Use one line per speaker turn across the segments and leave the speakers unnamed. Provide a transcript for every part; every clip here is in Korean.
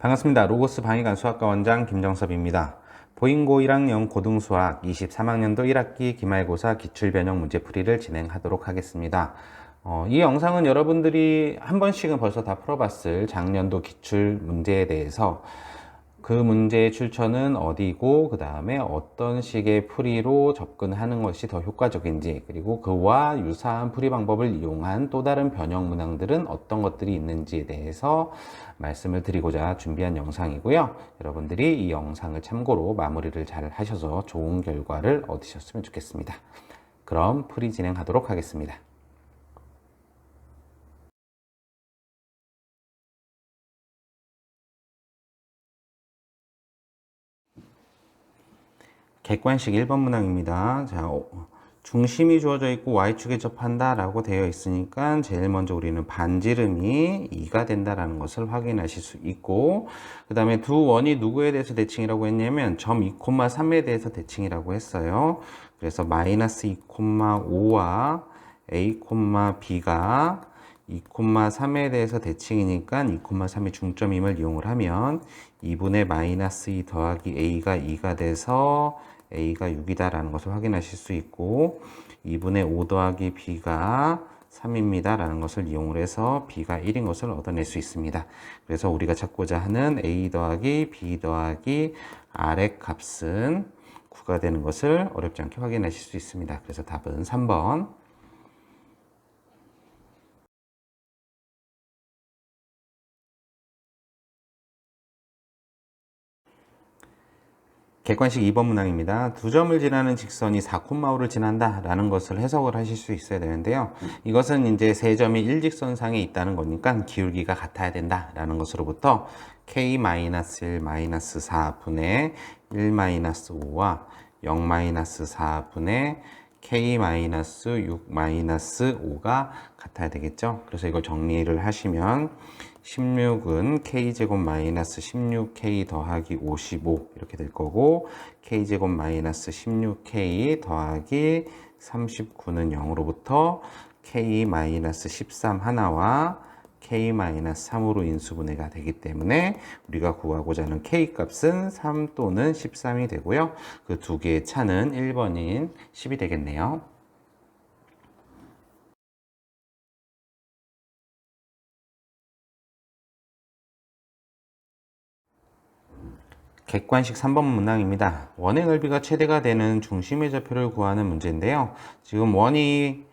반갑습니다. 로고스 방위관 수학과 원장 김정섭입니다. 보잉고 1학년 고등수학 23학년도 1학기 기말고사 기출변형 문제풀이를 진행하도록 하겠습니다. 이 영상은 여러분들이 한 번씩은 벌써 다 풀어봤을 작년도 기출 문제에 대해서 그 문제의 출처는 어디고 그 다음에 어떤 식의 풀이로 접근하는 것이 더 효과적인지, 그리고 그와 유사한 풀이 방법을 이용한 또 다른 변형 문항들은 어떤 것들이 있는지에 대해서 말씀을 드리고자 준비한 영상이고요. 여러분들이 이 영상을 참고로 마무리를 잘 하셔서 좋은 결과를 얻으셨으면 좋겠습니다. 그럼 풀이 진행하도록 하겠습니다. 객관식 1번 문항입니다. 자, 중심이 주어져 있고 y축에 접한다 라고 되어 있으니까 제일 먼저 우리는 반지름이 2가 된다라는 것을 확인하실 수 있고, 그 다음에 두 원이 누구에 대해서 대칭이라고 했냐면 점 2,3에 대해서 대칭이라고 했어요. 그래서 마이너스 2,5와 a, b가 2,3에 대해서 대칭이니까 2,3이 중점임을 이용을 하면 2분의 마이너스 2 더하기 a가 2가 돼서 a가 6이다 라는 것을 확인하실 수 있고, 2분의 5 더하기 b가 3입니다 라는 것을 이용을 해서 b가 1인 것을 얻어낼 수 있습니다. 그래서 우리가 찾고자 하는 a 더하기 b 더하기 r의 값은 9가 되는 것을 어렵지 않게 확인하실 수 있습니다. 그래서 답은 3번. 객관식 2번 문항입니다. 두 점을 지나는 직선이 4,5를 지난다 라는 것을 해석을 하실 수 있어야 되는데요. 이것은 이제 세 점이 일직선상에 있다는 거니까 기울기가 같아야 된다 라는 것으로부터 k-1-4분의 1-5와 0-4분의 k-6-5가 같아야 되겠죠. 그래서 이걸 정리를 하시면 16은 k제곱 마이너스 16k 더하기 55 이렇게 될 거고, k제곱 마이너스 16k 더하기 39는 0으로부터 k 마이너스 13 하나와 k 마이너스 3으로 인수분해가 되기 때문에 우리가 구하고자 하는 k 값은 3 또는 13이 되고요. 그 두 개의 차는 1번인 10이 되겠네요. 객관식 3번 문항입니다. 원의 넓이가 최대가 되는 중심의 좌표를 구하는 문제인데요. 지금 원이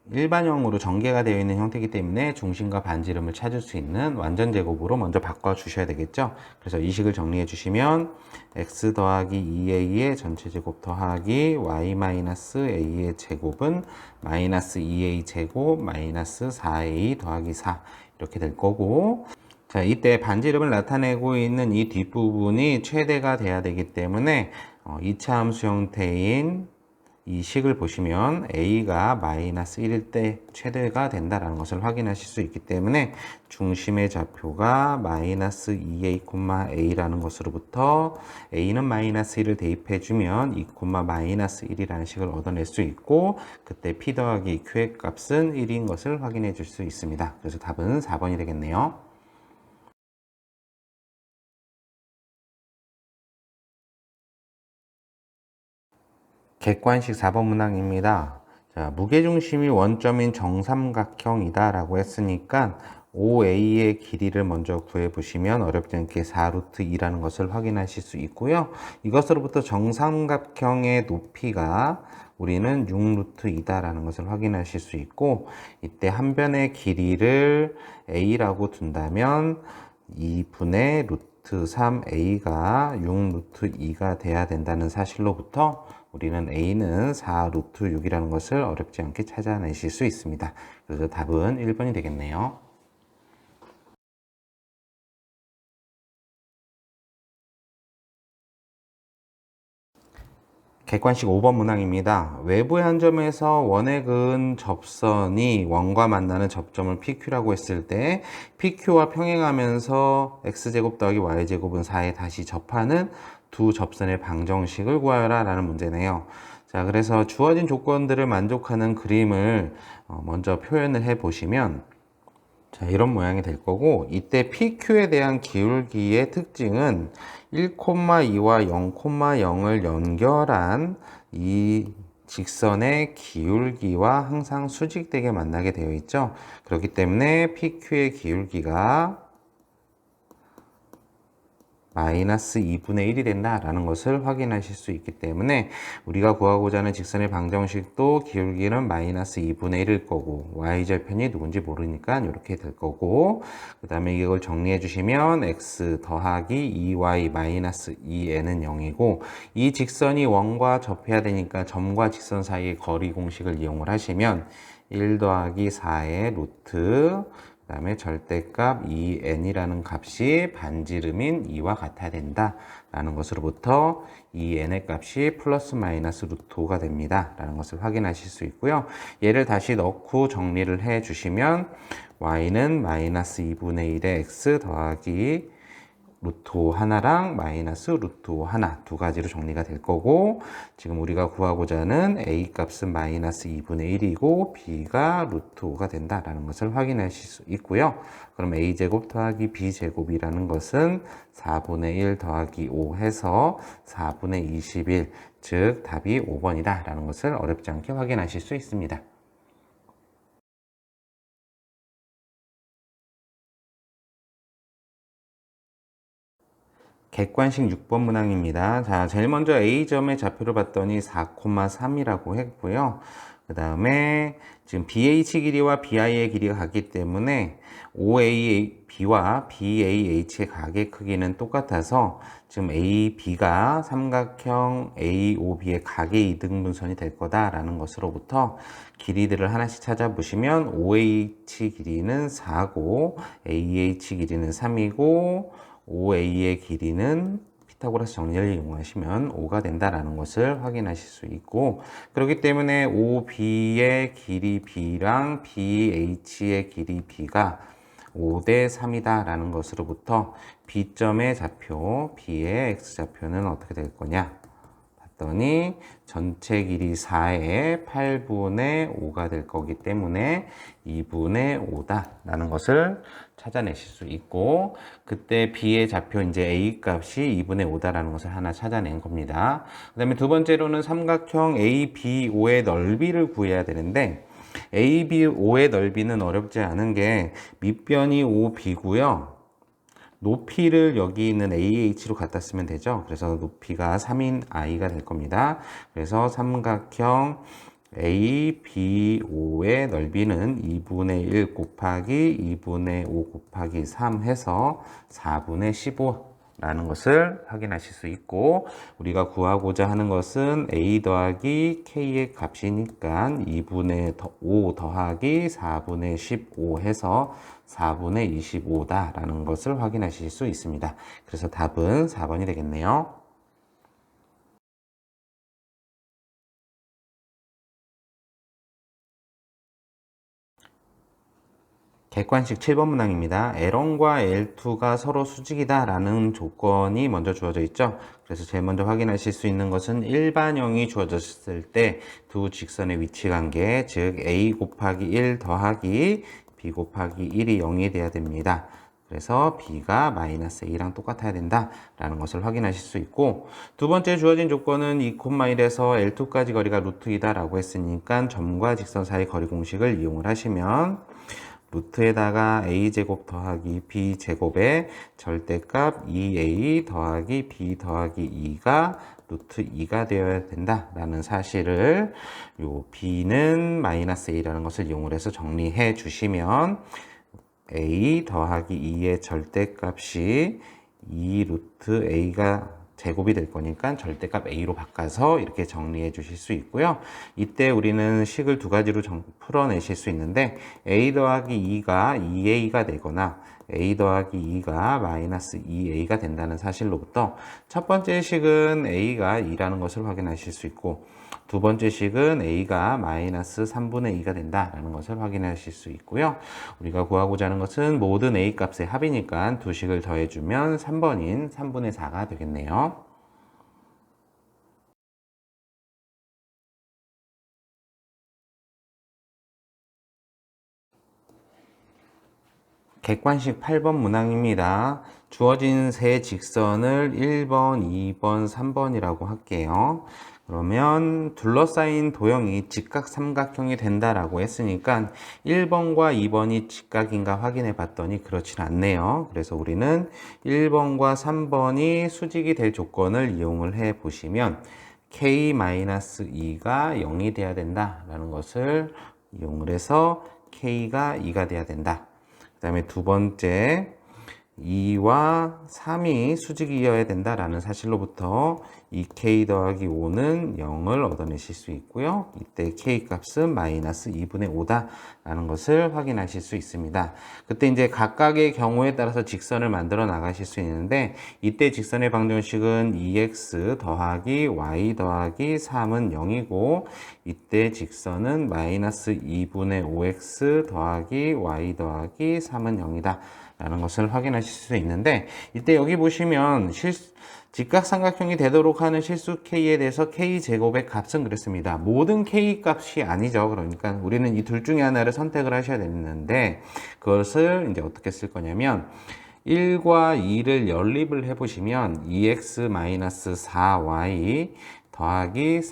일반형으로 전개가 되어 있는 형태이기 때문에 중심과 반지름을 찾을 수 있는 완전 제곱으로 먼저 바꿔 주셔야 되겠죠. 그래서 이 식을 정리해 주시면 x 더하기 2a의 전체 제곱 더하기 y-a의 제곱은 마이너스 2a 제곱 마이너스 4a 더하기 4 이렇게 될 거고, 자, 이때 반지름을 나타내고 있는 이 뒷부분이 최대가 돼야 되기 때문에 2차 함수 형태인 이 식을 보시면 a가 마이너스 1일 때 최대가 된다는 것을 확인하실 수 있기 때문에 중심의 좌표가 마이너스 2a,a라는 것으로부터 a는 마이너스 1을 대입해주면 2, 마이너스 1이라는 식을 얻어낼 수 있고, 그때 p 더하기 q의 값은 1인 것을 확인해 줄 수 있습니다. 그래서 답은 4번이 되겠네요. 객관식 4번 문항입니다. 자, 무게중심이 원점인 정삼각형이다 라고 했으니까 OA의 길이를 먼저 구해보시면 어렵지 않게 4루트 2라는 것을 확인하실 수 있고요. 이것으로부터 정삼각형의 높이가 우리는 6루트 2다 라는 것을 확인하실 수 있고, 이때 한 변의 길이를 A라고 둔다면 2분의 루트 3A가 6루트 2가 돼야 된다는 사실로부터 우리는 a는 4 루트 6이라는 것을 어렵지 않게 찾아내실 수 있습니다. 그래서 답은 1번이 되겠네요. 객관식 5번 문항입니다. 외부의 한 점에서 원에 그은 접선이 원과 만나는 접점을 PQ라고 했을 때 PQ와 평행하면서 X제곱 더하기 Y제곱은 4에 다시 접하는 두 접선의 방정식을 구하여라 라는 문제네요. 자, 그래서 주어진 조건들을 만족하는 그림을 먼저 표현을 해 보시면, 자, 이런 모양이 될 거고, 이때 PQ에 대한 기울기의 특징은 1,2와 0,0을 연결한 이 직선의 기울기와 항상 수직되게 만나게 되어 있죠. 그렇기 때문에 PQ의 기울기가 마이너스 2분의 1이 된다라는 것을 확인하실 수 있기 때문에 우리가 구하고자 하는 직선의 방정식도 기울기는 마이너스 2분의 1일 거고 y절편이 누군지 모르니까 이렇게 될 거고, 그 다음에 이걸 정리해 주시면 x 더하기 2y 마이너스 2n은 0이고, 이 직선이 원과 접해야 되니까 점과 직선 사이의 거리 공식을 이용을 하시면 1 더하기 4의 루트, 그 다음에 절대값 2n이라는 값이 반지름인 2와 같아야 된다 라는 것으로부터 2n의 값이 플러스 마이너스 루트 5가 됩니다 라는 것을 확인하실 수 있고요. 얘를 다시 넣고 정리를 해 주시면 y는 마이너스 2분의 1의 x 더하기 루트 5 하나랑 마이너스 루트 5 하나 두 가지로 정리가 될 거고, 지금 우리가 구하고자 하는 a 값은 마이너스 2분의 1이고 b가 루트 5가 된다라는 것을 확인하실 수 있고요. 그럼 a제곱 더하기 b제곱이라는 것은 4분의 1 더하기 5 해서 4분의 21, 즉 답이 5번이다 라는 것을 어렵지 않게 확인하실 수 있습니다. 객관식 6번 문항입니다. 자, 제일 먼저 A점의 좌표를 봤더니 4,3이라고 했고요. 그 다음에 지금 BH 길이와 BI의 길이가 같기 때문에 OAB와 BAH의 각의 크기는 똑같아서 지금 AB가 삼각형 AOB의 각의 이등분선이 될 거다라는 것으로부터 길이들을 하나씩 찾아보시면 OH 길이는 4고 AH 길이는 3이고 OA의 길이는 피타고라스 정리를 이용하시면 5가 된다라는 것을 확인하실 수 있고, 그렇기 때문에 OB의 길이 B랑 BH의 길이 B가 5대 3이다 라는 것으로부터 B점의 좌표, B의 X좌표는 어떻게 될 거냐 봤더니 전체 길이 4의 8분의 5가 될 거기 때문에 2분의 5다 라는 것을 찾아내실 수 있고, 그때 B의 좌표 이제 A 값이 2분의 5다라는 것을 하나 찾아낸 겁니다. 그 다음에 두 번째로는 삼각형 ABO의 넓이를 구해야 되는데, ABO의 넓이는 어렵지 않은 게 밑변이 OB고요. 높이를 여기 있는 AH로 갖다 쓰면 되죠. 그래서 높이가 3인 I가 될 겁니다. 그래서 삼각형 ABO의 넓이는 2분의 1 곱하기 2분의 5 곱하기 3 해서 4분의 15 라는 것을 확인하실 수 있고, 우리가 구하고자 하는 것은 A 더하기 K의 값이니까 2분의 5 더하기 4분의 15 해서 4분의 25다 라는 것을 확인하실 수 있습니다. 그래서 답은 4번이 되겠네요. 객관식 7번 문항입니다. L1과 L2가 서로 수직이다 라는 조건이 먼저 주어져 있죠. 그래서 제일 먼저 확인하실 수 있는 것은 일반형이 주어졌을 때 두 직선의 위치 관계, 즉 A 곱하기 1 더하기 B 곱하기 1이 0이 돼야 됩니다. 그래서 B가 마이너스 A랑 똑같아야 된다 라는 것을 확인하실 수 있고, 두 번째 주어진 조건은 2,1에서 L2까지 거리가 루트 2다 라고 했으니까 점과 직선 사이 거리 공식을 이용을 하시면 루트에다가 a제곱 더하기 b제곱의 절대값 2a 더하기 b 더하기 2가 루트 2가 되어야 된다라는 사실을, 요 b는 마이너스 a라는 것을 이용을 해서 정리해 주시면 a 더하기 2의 절대값이 2 루트 a가 제곱이 될 거니까 절대값 a로 바꿔서 이렇게 정리해 주실 수 있고요. 이때 우리는 식을 두 가지로 풀어내실 수 있는데, a 더하기 2가 2a가 되거나 a 더하기 2가 마이너스 2a가 된다는 사실로부터 첫 번째 식은 a가 2라는 것을 확인하실 수 있고, 두 번째 식은 a가 마이너스 3분의 2가 된다는 것을 확인하실 수 있고요. 우리가 구하고자 하는 것은 모든 a 값의 합이니까 두 식을 더해주면 3번인 3분의 4가 되겠네요. 객관식 8번 문항입니다. 주어진 세 직선을 1번, 2번, 3번이라고 할게요. 그러면 둘러싸인 도형이 직각삼각형이 된다라고 했으니까 1번과 2번이 직각인가 확인해 봤더니 그렇진 않네요. 그래서 우리는 1번과 3번이 수직이 될 조건을 이용을 해 보시면 k-2가 0이 돼야 된다라는 것을 이용을 해서 k가 2가 돼야 된다. 그 다음에 두 번째 2와 3이 수직이어야 된다라는 사실로부터 2k 더하기 5는 0을 얻어내실 수 있고요. 이때 k 값은 마이너스 2분의 5다라는 것을 확인하실 수 있습니다. 그때 이제 각각의 경우에 따라서 직선을 만들어 나가실 수 있는데 이때 직선의 방정식은 2x 더하기 y 더하기 3은 0이고 이때 직선은 마이너스 2분의 5x 더하기 y 더하기 3은 0이다. 라는 것을 확인하실 수 있는데 이때 여기 보시면 직각삼각형이 되도록 하는 실수 k에 대해서 k제곱의 값은 그랬습니다. 모든 k 값이 아니죠. 그러니까 우리는 이 둘 중에 하나를 선택을 하셔야 되는데 그것을 이제 어떻게 쓸 거냐면 1과 2를 연립을 해보시면 2x-4y 더하기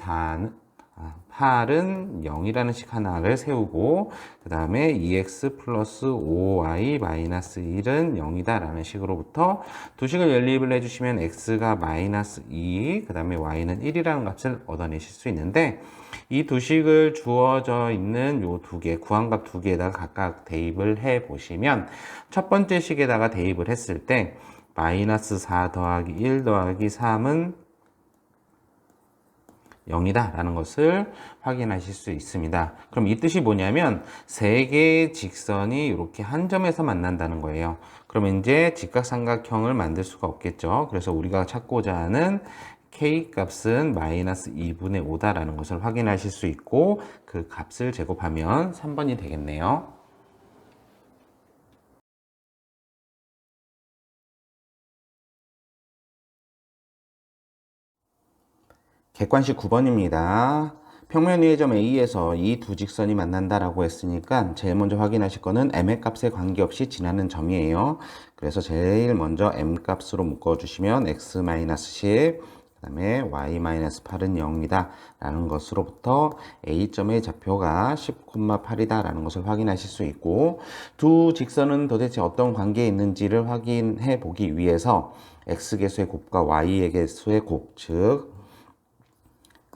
8은 0이라는 식 하나를 세우고 그 다음에 2x 플러스 5y 마이너스 1은 0이다 라는 식으로부터 두 식을 연립을 해주시면 x가 마이너스 2, 그 다음에 y는 1이라는 값을 얻어내실 수 있는데 이 두 식을 주어져 있는 요 두 개, 구한값 두 개에다가 각각 대입을 해 보시면 첫 번째 식에다가 대입을 했을 때 마이너스 4 더하기 1 더하기 3은 0이다 라는 것을 확인하실 수 있습니다. 그럼 이 뜻이 뭐냐면 세 개의 직선이 이렇게 한 점에서 만난다는 거예요. 그러면 이제 직각삼각형을 만들 수가 없겠죠. 그래서 우리가 찾고자 하는 k 값은 마이너스 2분의 5다라는 것을 확인하실 수 있고 그 값을 제곱하면 3번이 되겠네요. 객관식 9번입니다. 평면 위의 점 A에서 이 두 직선이 만난다라고 했으니까 제일 먼저 확인하실 거는 m의 값에 관계없이 지나는 점이에요. 그래서 제일 먼저 m 값으로 묶어주시면 x-10, 그 다음에 y-8은 0이다 라는 것으로부터 A점의 좌표가 10,8이다 라는 것을 확인하실 수 있고 두 직선은 도대체 어떤 관계에 있는지를 확인해 보기 위해서 x개수의 곱과 y의 개수의 곱, 즉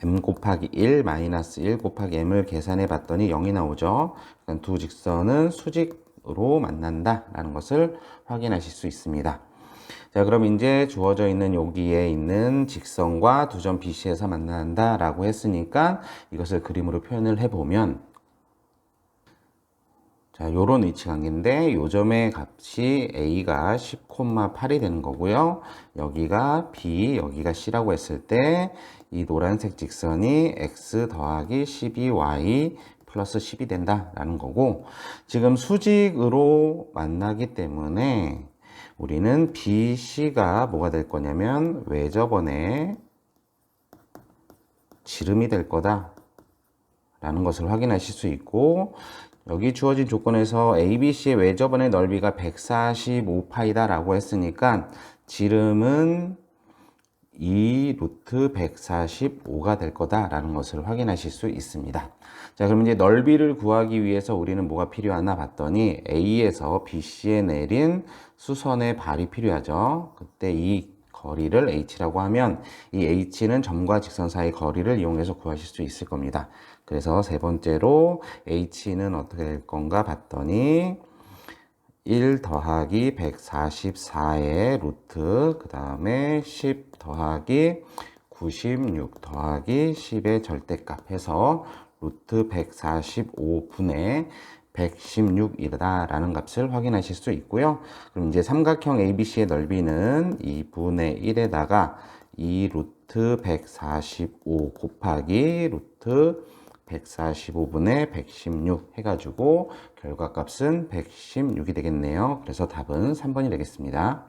m 곱하기 1 마이너스 1 곱하기 m을 계산해 봤더니 0이 나오죠. 그러니까 두 직선은 수직으로 만난다 라는 것을 확인하실 수 있습니다. 자, 그럼 이제 주어져 있는 여기에 있는 직선과 두 점 BC에서 만난다 라고 했으니까 이것을 그림으로 표현을 해보면 자, 요런 위치 관계인데 요 점의 값이 A가 10,8이 되는 거고요. 여기가 B, 여기가 C라고 했을 때 이 노란색 직선이 X 더하기 12Y 플러스 10이 된다라는 거고 지금 수직으로 만나기 때문에 우리는 BC가 뭐가 될 거냐면 외접원의 지름이 될 거다 라는 것을 확인하실 수 있고 여기 주어진 조건에서 ABC의 외접원의 넓이가 145파이다 라고 했으니까 지름은 2 루트 145가 될 거다 라는 것을 확인하실 수 있습니다. 자, 그럼 이제 넓이를 구하기 위해서 우리는 뭐가 필요하나 봤더니 A에서 BC에 내린 수선의 발이 필요하죠. 그때 이 거리를 H라고 하면 이 H는 점과 직선 사이 거리를 이용해서 구하실 수 있을 겁니다. 그래서 세 번째로 H는 어떻게 될 건가 봤더니 1 더하기 144의 루트 그 다음에 10 더하기 96 더하기 10의 절대값 해서 루트 145분의 116이다 라는 값을 확인하실 수 있고요. 그럼 이제 삼각형 ABC의 넓이는 2분의 1에다가 2 루트 145 곱하기 루트 145분의 116 해가지고 결과값은 116이 되겠네요. 그래서 답은 3번이 되겠습니다.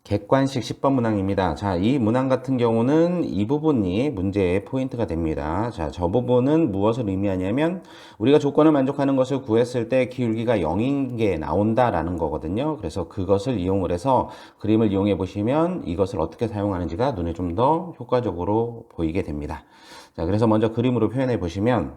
객관식 10번 문항입니다. 자, 이 문항 같은 경우는 이 부분이 문제의 포인트가 됩니다. 자, 저 부분은 무엇을 의미하냐면 우리가 조건을 만족하는 것을 구했을 때 기울기가 0인 게 나온다라는 거거든요. 그래서 그것을 이용을 해서 그림을 이용해 보시면 이것을 어떻게 사용하는지가 눈에 좀 더 효과적으로 보이게 됩니다. 자, 그래서 먼저 그림으로 표현해 보시면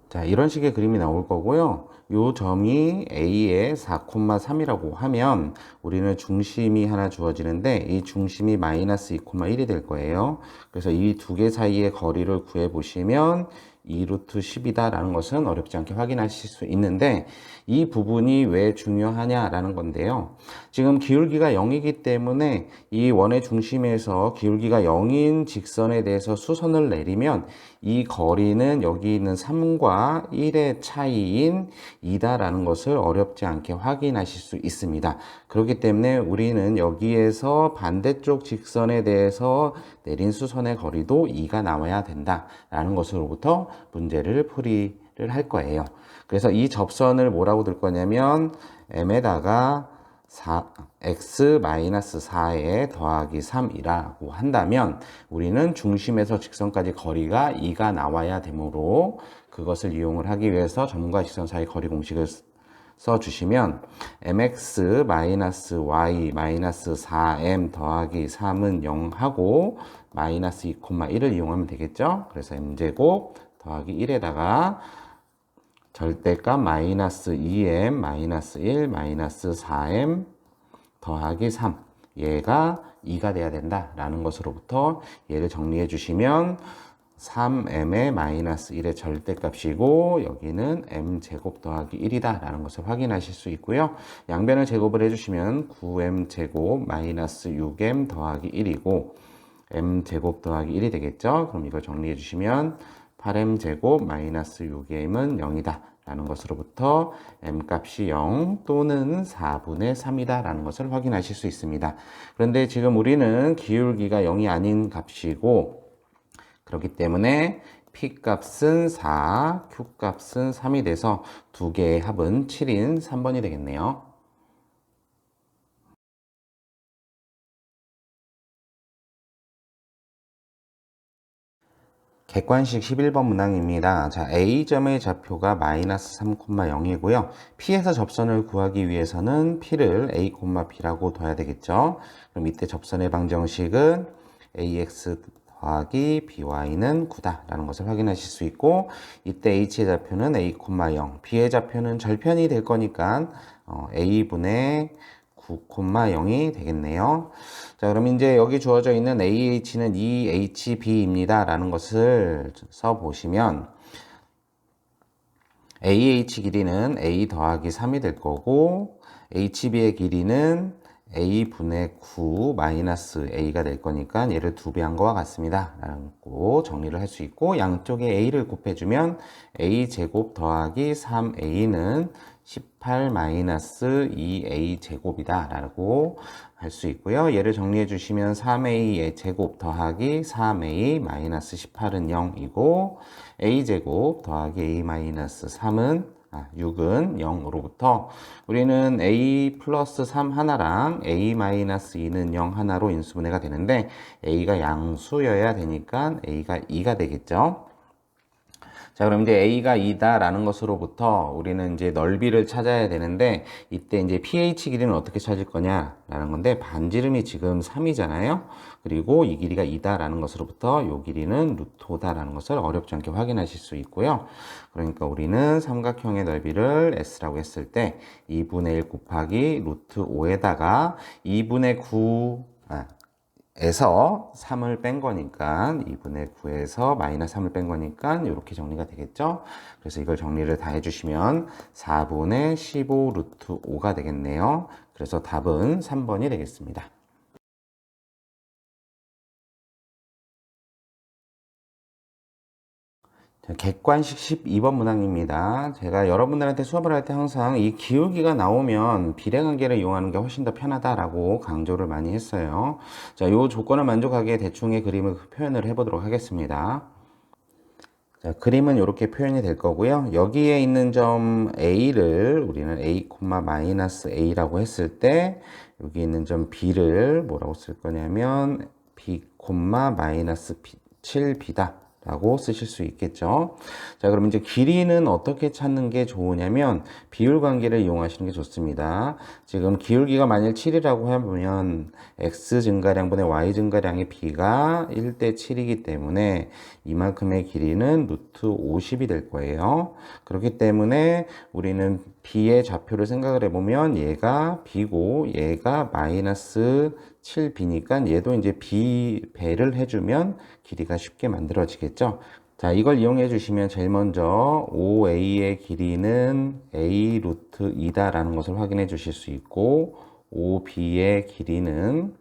자, 이런 식의 그림이 나올 거고요. 요 점이 A의 4,3이라고 하면 우리는 중심이 하나 주어지는데 이 중심이 마이너스 2,1이 될 거예요. 그래서 이 두 개 사이의 거리를 구해 보시면 2루트 10이다 라는 것은 어렵지 않게 확인하실 수 있는데 이 부분이 왜 중요하냐라는 건데요. 지금 기울기가 0이기 때문에 이 원의 중심에서 기울기가 0인 직선에 대해서 수선을 내리면 이 거리는 여기 있는 3과 1의 차이인 2다라는 것을 어렵지 않게 확인하실 수 있습니다. 그렇기 때문에 우리는 여기에서 반대쪽 직선에 대해서 내린 수선의 거리도 2가 나와야 된다라는 것으로부터 문제를 풀이를 할 거예요. 그래서 이 접선을 뭐라고 들 거냐면 m에다가 x-4에 더하기 3이라고 한다면 우리는 중심에서 직선까지 거리가 2가 나와야 되므로 그것을 이용을 하기 위해서 점과 직선 사이 거리 공식을 써주시면 mx-y-4m 더하기 3은 0하고 마이너스 2,1을 이용하면 되겠죠. 그래서 m제곱 더하기 1에다가 절대값 마이너스 2m 마이너스 1 마이너스 4m 더하기 3 얘가 2가 돼야 된다라는 것으로부터 얘를 정리해 주시면 3m의 마이너스 1의 절대값이고 여기는 m제곱 더하기 1이다 라는 것을 확인하실 수 있고요. 양변을 제곱을 해주시면 9m제곱 마이너스 6m 더하기 1이고 m제곱 더하기 1이 되겠죠. 그럼 이걸 정리해 주시면 8m제곱 마이너스 6m은 0이다 라는 것으로부터 m값이 0 또는 4분의 3이다 라는 것을 확인하실 수 있습니다. 그런데 지금 우리는 기울기가 0이 아닌 값이고 그렇기 때문에 P값은 4, Q값은 3이 돼서 두 개의 합은 7인 3번이 되겠네요. 객관식 11번 문항입니다. 자, A점의 좌표가 마이너스 3,0이고요. P에서 접선을 구하기 위해서는 P를 A, P라고 둬야 되겠죠. 그럼 이때 접선의 방정식은 AX 더하기 BY는 9다 라는 것을 확인하실 수 있고 이때 H의 좌표는 A, 0, B의 좌표는 절편이 될 거니까 A분의 9,0이 되겠네요. 자, 그럼 이제 여기 주어져 있는 AH는 EHB입니다. 라는 것을 써보시면 AH 길이는 A 더하기 3이 될 거고 HB의 길이는 A분의 9 마이너스 A가 될 거니까 얘를 2배 한 거와 같습니다. 라고 정리를 할 수 있고 양쪽에 A를 곱해주면 A제곱 더하기 3A는 18 마이너스 2A 제곱이다 라고 할 수 있고요. 얘를 정리해 주시면 3A의 제곱 더하기 3A 마이너스 18은 0이고 A제곱 더하기 A 마이너스 3은 6은 0으로부터 우리는 A 플러스 3 하나랑 A 마이너스 2는 0 하나로 인수분해가 되는데 A가 양수여야 되니까 A가 2가 되겠죠. 자, 그럼 이제 A가 2다 라는 것으로부터 우리는 이제 넓이를 찾아야 되는데 이때 이제 pH 길이는 어떻게 찾을 거냐 라는 건데 반지름이 지금 3이잖아요. 그리고 이 길이가 2다 라는 것으로부터 이 길이는 루트 5다 라는 것을 어렵지 않게 확인하실 수 있고요. 그러니까 우리는 삼각형의 넓이를 S라고 했을 때 2분의 1 곱하기 루트 5에다가 2분의 9 에서 3을 뺀 거니까 2분의 9에서 마이너스 3을 뺀 거니까 이렇게 정리가 되겠죠. 그래서 이걸 정리를 다 해주시면 4분의 15 루트 5가 되겠네요. 그래서 답은 3번이 되겠습니다. 객관식 12번 문항입니다. 제가 여러분들한테 수업을 할 때 항상 이 기울기가 나오면 비례관계를 이용하는 게 훨씬 더 편하다라고 강조를 많이 했어요. 자, 요 조건을 만족하게 대충의 그림을 표현을 해보도록 하겠습니다. 자, 그림은 이렇게 표현이 될 거고요. 여기에 있는 점 A를 우리는 A, 마이너스 A라고 했을 때 여기 있는 점 B를 뭐라고 쓸 거냐면 B, 마이너스 7B다 라고 쓰실 수 있겠죠. 자, 그럼 이제 길이는 어떻게 찾는 게 좋으냐면 비율 관계를 이용하시는 게 좋습니다. 지금 기울기가 만일 7이라고 하면 x 증가량분의 y 증가량의 b가 1대 7이기 때문에 이만큼의 길이는 루트 50이 될 거예요. 그렇기 때문에 우리는 b의 좌표를 생각을 해보면 얘가 b고 얘가 마이너스 7b니까 얘도 이제 b배를 해주면 길이가 쉽게 만들어지겠죠. 자, 이걸 이용해 주시면 제일 먼저 OA의 길이는 A 루트 2다라는 것을 확인해 주실 수 있고 OB의 길이는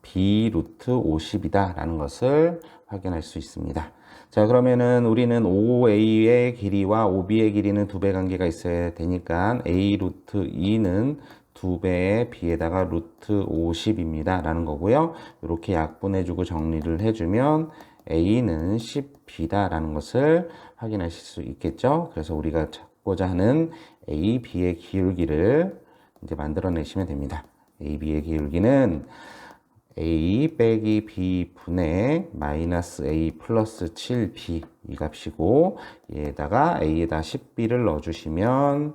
B 루트 50이다 라는 것을 확인할 수 있습니다. 자, 그러면은 우리는 OA의 길이와 OB의 길이는 2배 관계가 있어야 되니까 A 루트 2는 2배의 B에다가 루트 50입니다 라는 거고요. 이렇게 약분해주고 정리를 해주면 A는 10B다 라는 것을 확인하실 수 있겠죠. 그래서 우리가 찾고자 하는 A, B의 기울기를 이제 만들어내시면 됩니다. A, B의 기울기는 A 빼기 B 분의 마이너스 A 플러스 7B 이 값이고 얘에다가 A에다 10B를 넣어주시면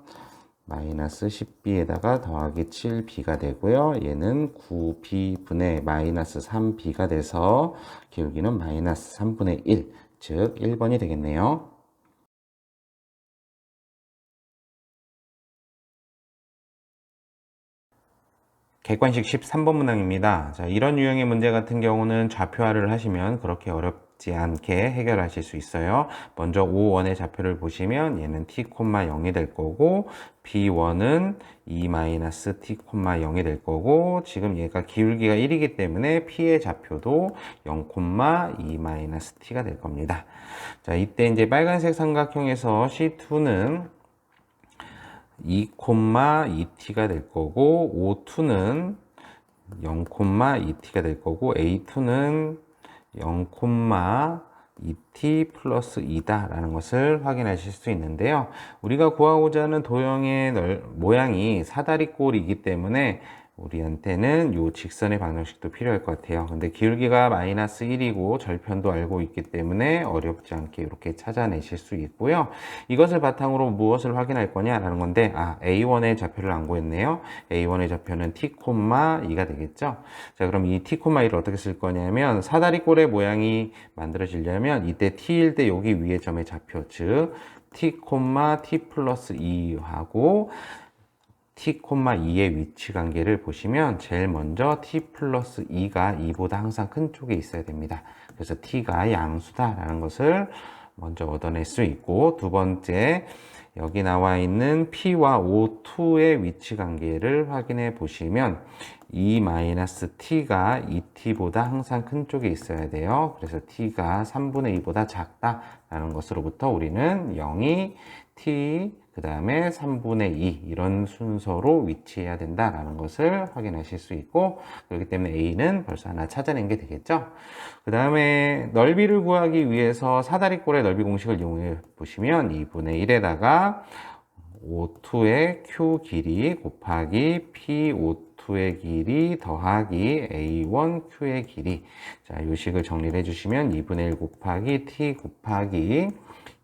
마이너스 10B에다가 더하기 7B가 되고요. 얘는 9B 분의 마이너스 3B가 돼서 기울기는 마이너스 3분의 1, 즉 1번이 되겠네요. 객관식 13번 문항입니다. 자, 이런 유형의 문제 같은 경우는 좌표화를 하시면 그렇게 어렵지 않게 해결하실 수 있어요. 먼저 O1의 좌표를 보시면 얘는 t, 0이 될 거고 B1은 2-t, 0이 될 거고 지금 얘가 기울기가 1이기 때문에 P의 좌표도 0, 2-t가 될 겁니다. 자, 이때 이제 빨간색 삼각형에서 C2는 2,2t가 될 거고 O2는 0,2t가 될 거고 A2는 0,2t 플러스 2다 라는 것을 확인하실 수 있는데요. 우리가 구하고자 하는 도형의 모양이 사다리꼴이기 때문에 우리한테는 이 직선의 방정식도 필요할 것 같아요. 근데 기울기가 마이너스 1이고 절편도 알고 있기 때문에 어렵지 않게 이렇게 찾아내실 수 있고요. 이것을 바탕으로 무엇을 확인할 거냐라는 건데 A1의 좌표를 안 구했네요. A1의 좌표는 t, 2가 되겠죠. 자, 그럼 이 t, 2를 어떻게 쓸 거냐면 사다리꼴의 모양이 만들어지려면 이때 t일 때 여기 위에 점의 좌표 즉 t, t 플러스 2하고 t, 2의 위치 관계를 보시면 제일 먼저 t 플러스 2가 2보다 항상 큰 쪽에 있어야 됩니다. 그래서 t가 양수다라는 것을 먼저 얻어낼 수 있고 두 번째 여기 나와 있는 p와 O2의 위치 관계를 확인해 보시면 2-t가 2t보다 항상 큰 쪽에 있어야 돼요. 그래서 t가 3분의 2보다 작다라는 것으로부터 우리는 0이 t 그 다음에 3분의 2 이런 순서로 위치해야 된다라는 것을 확인하실 수 있고 그렇기 때문에 A는 벌써 하나 찾아낸 게 되겠죠. 그 다음에 넓이를 구하기 위해서 사다리꼴의 넓이 공식을 이용해 보시면 2분의 1에다가 O2의 Q 길이 곱하기 PO2의 길이 더하기 A1Q의 길이 자, 이 식을 정리를 해주시면 2분의 1 곱하기 T 곱하기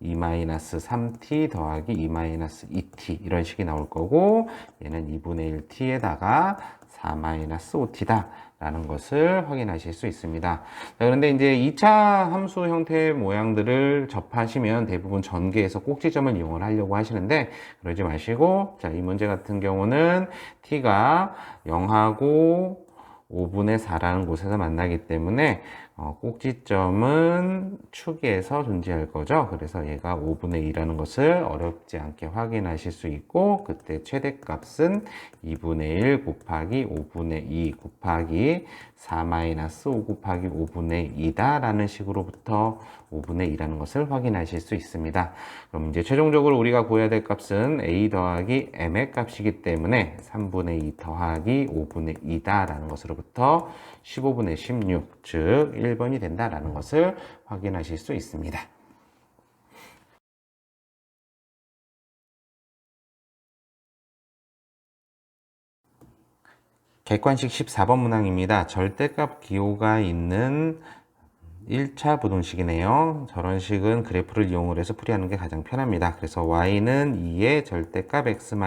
2-3t 더하기 2-2t 이런 식이 나올 거고 얘는 2분의 1t에다가 4-5t다 라는 것을 확인하실 수 있습니다. 자, 그런데 이제 2차 함수 형태의 모양들을 접하시면 대부분 전개에서 꼭지점을 이용을 하려고 하시는데 그러지 마시고 자, 이 문제 같은 경우는 t가 0하고 5분의 4라는 곳에서 만나기 때문에 꼭지점은 축에서 존재할 거죠. 그래서 얘가 5분의 2라는 것을 어렵지 않게 확인하실 수 있고 그때 최대값은 2분의 1 곱하기 5분의 2 곱하기 4-5 곱하기 5분의 2다 라는 식으로부터 5분의 2라는 것을 확인하실 수 있습니다. 그럼 이제 최종적으로 우리가 구해야 될 값은 a 더하기 m의 값이기 때문에 3분의 2 더하기 5분의 2다 라는 것으로부터 15분의 16, 즉 1번이 된다라는 것을 확인하실 수 있습니다. 객관식 14번 문항입니다. 절대값 기호가 있는 1차 부등식이네요. 저런 식은 그래프를 이용을 해서 풀이하는 게 가장 편합니다. 그래서 y는 2의 절대값 x-a-x라는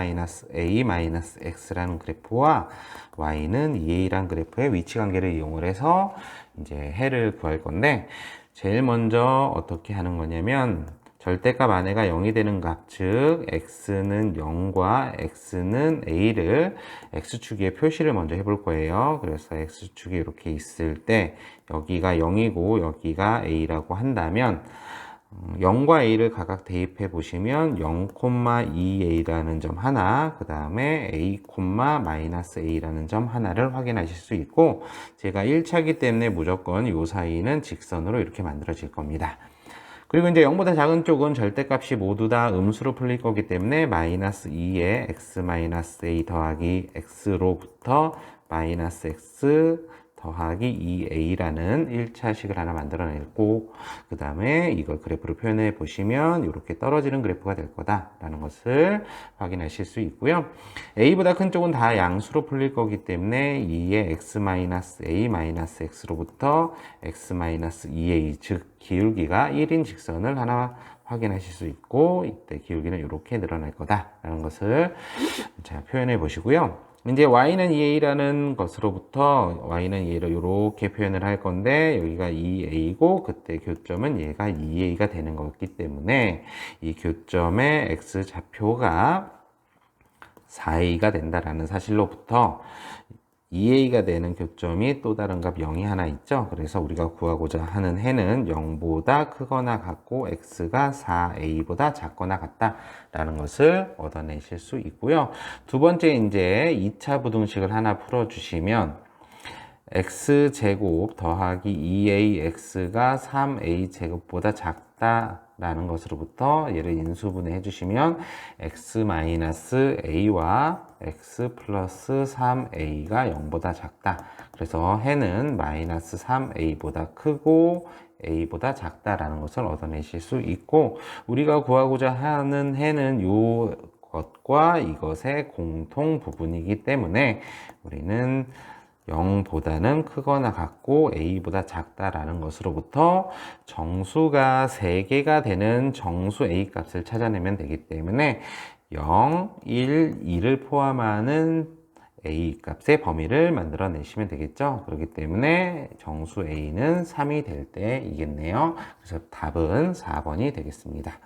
그래프와 y는 2a라는 그래프의 위치 관계를 이용을 해서 이제 해를 구할 건데, 제일 먼저 어떻게 하는 거냐면 절대값 안에가 0이 되는 값, 즉 x는 0과 x는 a를 x축에 표시를 먼저 해볼 거예요. 그래서 x축이 이렇게 있을 때 여기가 0이고 여기가 a라고 한다면 0과 a를 각각 대입해 보시면 0,2a라는 점 하나, 그 다음에 a,-a라는 점 하나를 확인하실 수 있고, 제가 1차기 때문에 무조건 이 사이는 직선으로 이렇게 만들어질 겁니다. 그리고 이제 0보다 작은 쪽은 절대값이 모두 다 음수로 풀릴 거기 때문에 -2에 x-a 더하기 x로부터 -x 더하기 2a라는 1차식을 하나 만들어냈고, 그 다음에 이걸 그래프로 표현해 보시면 이렇게 떨어지는 그래프가 될 거다라는 것을 확인하실 수 있고요. a보다 큰 쪽은 다 양수로 풀릴 거기 때문에 2의 x-a-x로부터 x-2a, 즉 기울기가 1인 직선을 하나 확인하실 수 있고, 이때 기울기는 이렇게 늘어날 거다라는 것을 자, 표현해 보시고요. 이제 y는 2a라는 것으로부터 y는 2a를 이렇게 표현을 할 건데, 여기가 2a고 그때 교점은 얘가 2a가 되는 거기 때문에 이 교점의 x좌표가 4a가 된다라는 사실로부터 2a가 되는 교점이 또 다른 값 0이 하나 있죠. 그래서 우리가 구하고자 하는 해는 0보다 크거나 같고 x가 4a보다 작거나 같다라는 것을 얻어내실 수 있고요. 두 번째 이제 2차 부등식을 하나 풀어주시면 x제곱 더하기 2ax가 3a제곱보다 작다라는 것으로부터 얘를 인수분해 해주시면 x-a와 x 플러스 3a가 0보다 작다. 그래서 해는 -3a보다 크고 a보다 작다라는 것을 얻어내실 수 있고, 우리가 구하고자 하는 해는 이것과 이것의 공통 부분이기 때문에 우리는 0보다는 크거나 같고 a보다 작다라는 것으로부터 정수가 3개가 되는 정수 a 값을 찾아내면 되기 때문에 0, 1, 2를 포함하는 a 값의 범위를 만들어 내시면 되겠죠. 그렇기 때문에 정수 a는 3이 될 때이겠네요. 그래서 답은 4번이 되겠습니다.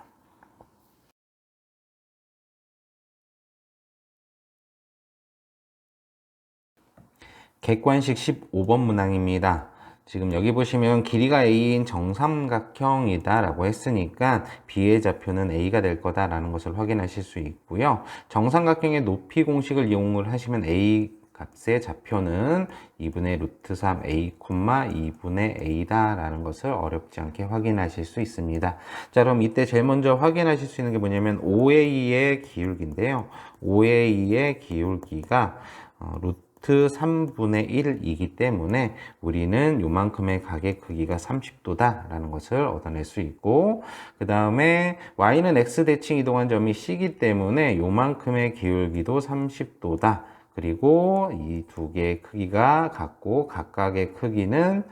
객관식 15번 문항입니다. 지금 여기 보시면 길이가 a인 정삼각형이다 라고 했으니까 b의 좌표는 a가 될 거다라는 것을 확인하실 수 있고요. 정삼각형의 높이 공식을 이용을 하시면 a 값의 좌표는 2분의 루트 3a, 2분의 a다 라는 것을 어렵지 않게 확인하실 수 있습니다. 자, 그럼 이때 제일 먼저 확인하실 수 있는 게 뭐냐면 OA의 기울기인데요. OA의 기울기가 루트 3분의 1이기 때문에 우리는 요만큼의 각의 크기가 30도다 라는 것을 얻어낼 수 있고, 그 다음에 y는 x 대칭 이동한 점이 c이기 때문에 요만큼의 기울기도 30도다. 그리고 이 두 개의 크기가 같고 각각의 크기는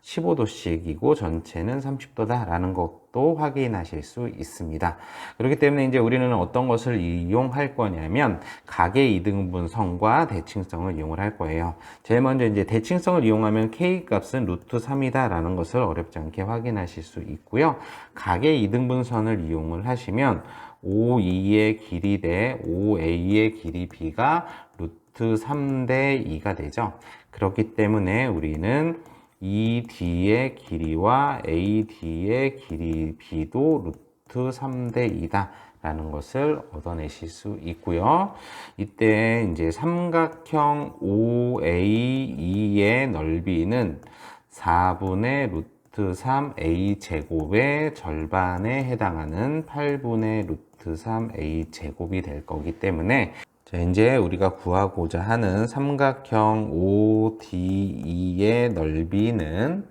15도씩이고 전체는 30도다 라는 것도 확인하실 수 있습니다. 그렇기 때문에 이제 우리는 어떤 것을 이용할 거냐면 각의 이등분성과 대칭성을 이용을 할 거예요. 제일 먼저 이제 대칭성을 이용하면 k 값은 루트 3이다 라는 것을 어렵지 않게 확인하실 수 있고요. 각의 이등분선을 이용을 하시면 OE의 길이 대 OA의 길이 B가 루트 3대 2가 되죠. 그렇기 때문에 우리는 ED의 길이와 AD의 길이 B도 루트 3대 2다 라는 것을 얻어내실 수 있고요. 이때 이제 삼각형 OAE의 넓이는 4분의 루트 3a 제곱의 절반에 해당하는 8분의 루트 3a 제곱이 될 거기 때문에, 자, 이제 우리가 구하고자 하는 삼각형 ODE의 넓이는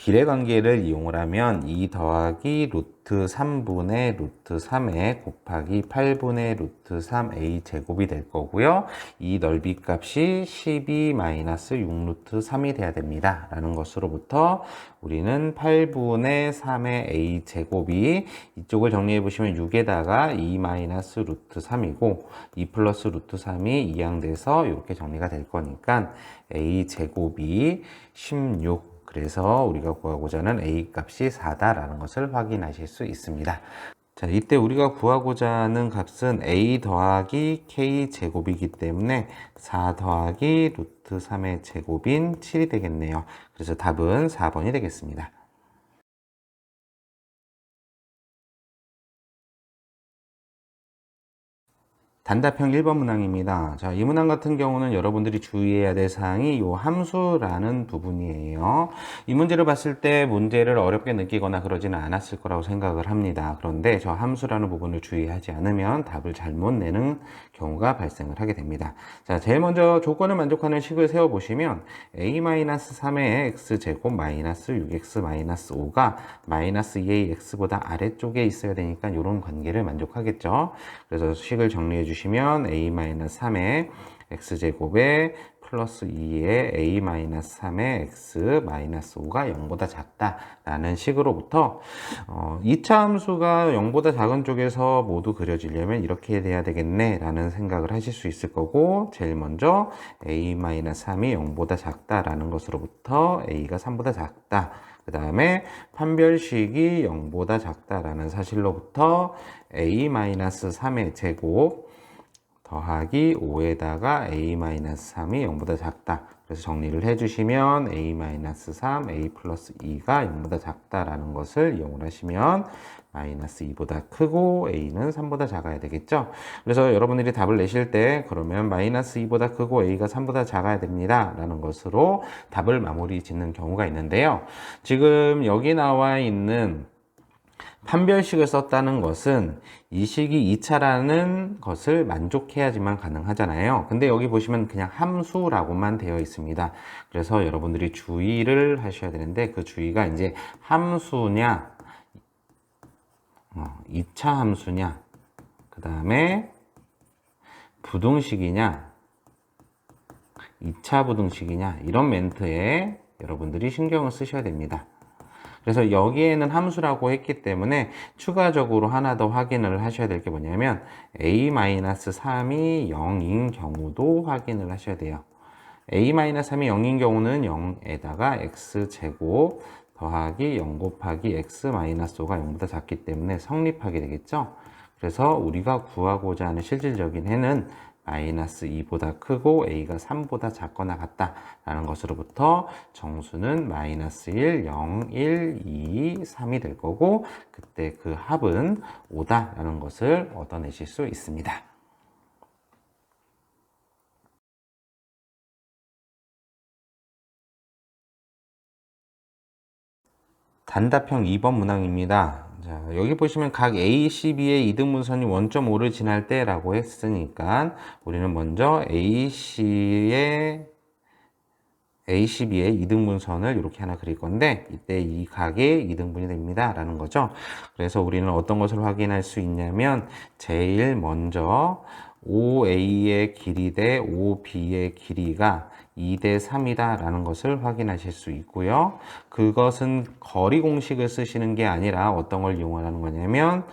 비례 관계를 이용을 하면 2 더하기 루트 3분의 루트 3에 곱하기 8분의 루트 3a 제곱이 될 거고요. 이 넓이 값이 12 마이너스 6 루트 3이 돼야 됩니다. 라는 것으로부터 우리는 8분의 3의 a 제곱이 이쪽을 정리해 보시면 6에다가 2 마이너스 루트 3이고 2 플러스 루트 3이 이항돼서 이렇게 정리가 될 거니까 a 제곱이 16. 그래서 우리가 구하고자 하는 a 값이 4다라는 것을 확인하실 수 있습니다. 자, 이때 우리가 구하고자 하는 값은 a 더하기 k 제곱이기 때문에 4 더하기 루트 3의 제곱인 7이 되겠네요. 그래서 답은 4번이 되겠습니다. 단답형 1번 문항입니다. 자, 이 문항 같은 경우는 여러분들이 주의해야 될 사항이 이 함수라는 부분이에요. 이 문제를 봤을 때 문제를 어렵게 느끼거나 그러지는 않았을 거라고 생각을 합니다. 그런데 저 함수라는 부분을 주의하지 않으면 답을 잘못 내는 경우가 발생을 하게 됩니다. 자, 제일 먼저 조건을 만족하는 식을 세워보시면 a-3의 x제곱 마이너스 6x-5가 마이너스 2ax보다 아래쪽에 있어야 되니까 이런 관계를 만족하겠죠. 그래서 식을 정리해 주시면 a-3의 x제곱에 플러스 2의 a-3의 x-5가 0보다 작다라는 식으로부터 2차 함수가 0보다 작은 쪽에서 모두 그려지려면 이렇게 돼야 되겠네 라는 생각을 하실 수 있을 거고, 제일 먼저 a-3이 0보다 작다라는 것으로부터 a가 3보다 작다, 그 다음에 판별식이 0보다 작다라는 사실로부터 a-3의 제곱 더하기 5에다가 a-3이 0보다 작다. 그래서 정리를 해주시면 a-3, a 플러스 2가 0보다 작다라는 것을 이용을 하시면 마이너스 2보다 크고 a는 3보다 작아야 되겠죠. 그래서 여러분들이 답을 내실 때 그러면 마이너스 2보다 크고 a가 3보다 작아야 됩니다 라는 것으로 답을 마무리 짓는 경우가 있는데요. 지금 여기 나와 있는 판별식을 썼다는 것은 이 식이 2차라는 것을 만족해야지만 가능하잖아요. 근데 여기 보시면 그냥 함수라고만 되어 있습니다. 그래서 여러분들이 주의를 하셔야 되는데, 그 주의가 이제 함수냐 2차 함수냐, 그 다음에 부등식이냐 2차 부등식이냐, 이런 멘트에 여러분들이 신경을 쓰셔야 됩니다. 그래서 여기에는 함수라고 했기 때문에 추가적으로 하나 더 확인을 하셔야 될 게 뭐냐면 a-3이 0인 경우도 확인을 하셔야 돼요. a-3이 0인 경우는 0에다가 x제곱 더하기 0 곱하기 x-5가 0보다 작기 때문에 성립하게 되겠죠. 그래서 우리가 구하고자 하는 실질적인 해는 마이너스 2보다 크고 a가 3보다 작거나 같다라는 것으로부터 정수는 마이너스 1, 0, 1, 2, 3이 될 거고, 그때 그 합은 5다라는 것을 얻어내실 수 있습니다. 단답형 2번 문항입니다. 자, 여기 보시면 각 A, C, B의 이등분선이 원점 5를 지날 때라고 했으니까 우리는 먼저 A, C의 ACB의 이등분선을 이렇게 하나 그릴 건데, 이때 이 각의 이등분이 됩니다 라는 거죠. 그래서 우리는 어떤 것을 확인할 수 있냐면, 제일 먼저 OA의 길이 대 OB의 길이가 2대 3이다 라는 것을 확인하실 수 있고요. 그것은 거리 공식을 쓰시는 게 아니라 어떤 걸 이용하는 거냐면,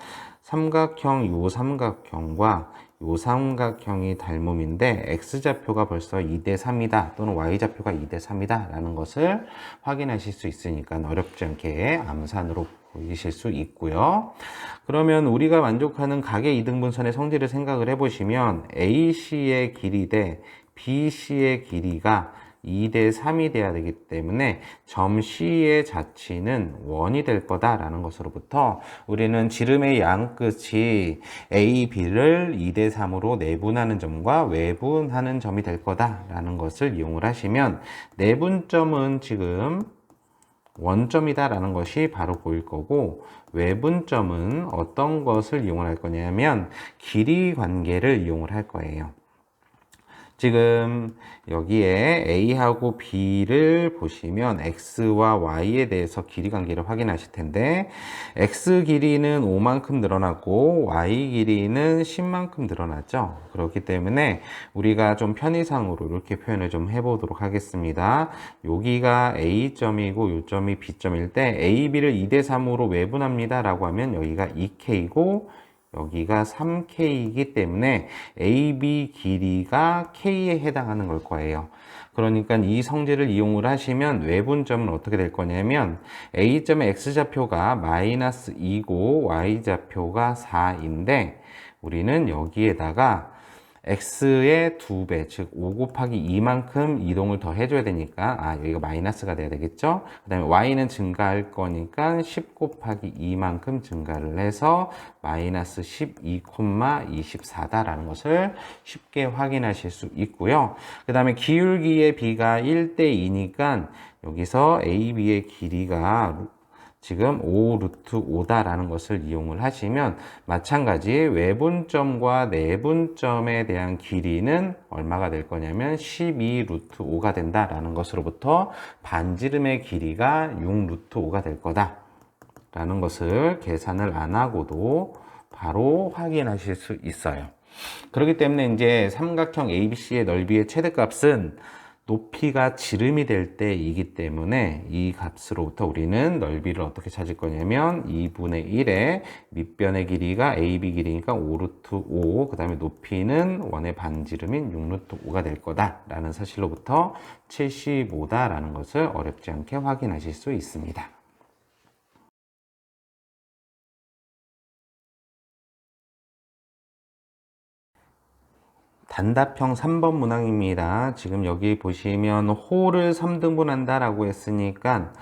삼각형 요 삼각형과 요 삼각형이 닮음인데 x좌표가 벌써 2대 3이다 또는 y좌표가 2대 3이다 라는 것을 확인하실 수 있으니까 어렵지 않게 암산으로 보이실 수 있고요. 그러면 우리가 만족하는 각의 이등분선의 성질을 생각을 해보시면 AC의 길이 대 BC의 길이가 2대 3이 돼야 되기 때문에 점 C의 자치는 1이 될 거다라는 것으로부터 우리는 지름의 양 끝이 A, B를 2대 3으로 내분하는 점과 외분하는 점이 될 거다라는 것을 이용을 하시면, 내분점은 지금 원점이다라는 것이 바로 보일 거고, 외분점은 어떤 것을 이용을 할 거냐면 길이 관계를 이용을 할 거예요. 지금 여기에 A하고 B를 보시면 X와 Y에 대해서 길이 관계를 확인하실 텐데 X 길이는 5만큼 늘어났고 Y 길이는 10만큼 늘어났죠. 그렇기 때문에 우리가 좀 편의상으로 이렇게 표현을 좀 해보도록 하겠습니다. 여기가 A점이고 요점이 B점일 때 A, B를 2대 3으로 외분합니다 라고 하면 여기가 2K고 여기가 3K이기 때문에 AB 길이가 K에 해당하는 걸 거예요. 그러니까 이 성질을 이용을 하시면 외분점은 어떻게 될 거냐면 A점의 X좌표가 마이너스 2고 Y좌표가 4인데 우리는 여기에다가 x의 2배, 즉 5 곱하기 2만큼 이동을 더 해줘야 되니까 여기가 마이너스가 돼야 되겠죠. 그 다음에 y는 증가할 거니까 10 곱하기 2만큼 증가를 해서 마이너스 12,24다라는 것을 쉽게 확인하실 수 있고요. 그 다음에 기울기의 b가 1대2니까 여기서 AB의 길이가 지금 5 루트 5다라는 것을 이용을 하시면 마찬가지 외분점과 내분점에 대한 길이는 얼마가 될 거냐면 12 루트 5가 된다라는 것으로부터 반지름의 길이가 6 루트 5가 될 거다 라는 것을 계산을 안 하고도 바로 확인하실 수 있어요. 그렇기 때문에 이제 삼각형 ABC의 넓이의 최대값은 높이가 지름이 될 때이기 때문에 이 값으로부터 우리는 넓이를 어떻게 찾을 거냐면 2분의 1의 밑변의 길이가 AB 길이니까 5 루트 5, 그 다음에 높이는 원의 반지름인 6 루트 5가 될 거다라는 사실로부터 75다라는 것을 어렵지 않게 확인하실 수 있습니다. 단답형 3번 문항입니다. 지금 여기 보시면 홀을 3등분한다 라고 했으니까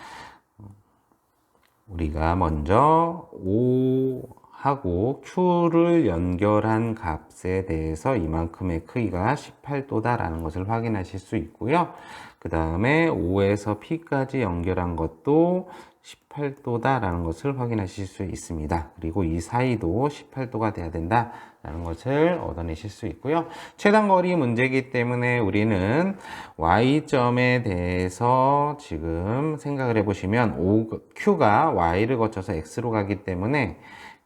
우리가 먼저 O하고 Q를 연결한 값에 대해서 이만큼의 크기가 18도다 라는 것을 확인하실 수 있고요. 그 다음에 O에서 P까지 연결한 것도 18도다 라는 것을 확인하실 수 있습니다. 그리고 이 사이도 18도가 돼야 된다 라는 것을 얻어내실 수 있고요. 최단거리 문제이기 때문에 우리는 Y점에 대해서 지금 생각을 해보시면 Q가 Y를 거쳐서 X로 가기 때문에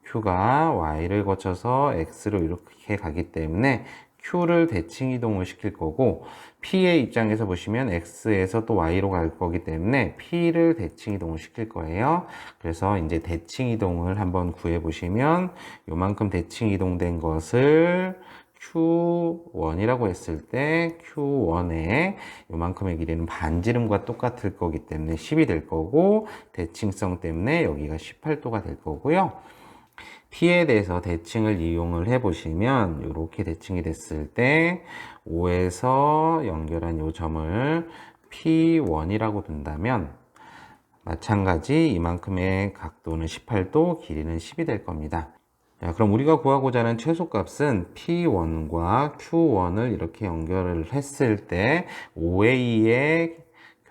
Q가 Y를 거쳐서 X로 이렇게 가기 때문에 Q를 대칭 이동을 시킬 거고 P의 입장에서 보시면 X에서 또 Y로 갈 거기 때문에 P를 대칭 이동을 시킬 거예요. 그래서 이제 대칭 이동을 한번 구해 보시면 요만큼 대칭 이동된 것을 Q1이라고 했을 때 Q1의 요만큼의 길이는 반지름과 똑같을 거기 때문에 10이 될 거고 대칭성 때문에 여기가 18도가 될 거고요. P에 대해서 대칭을 이용을 해 보시면 이렇게 대칭이 됐을 때 O에서 연결한 이 점을 P1이라고 둔다면 마찬가지 이만큼의 각도는 18도, 길이는 10이 될 겁니다. 자, 그럼 우리가 구하고자 하는 최소값은 P1과 Q1을 이렇게 연결을 했을 때 OA의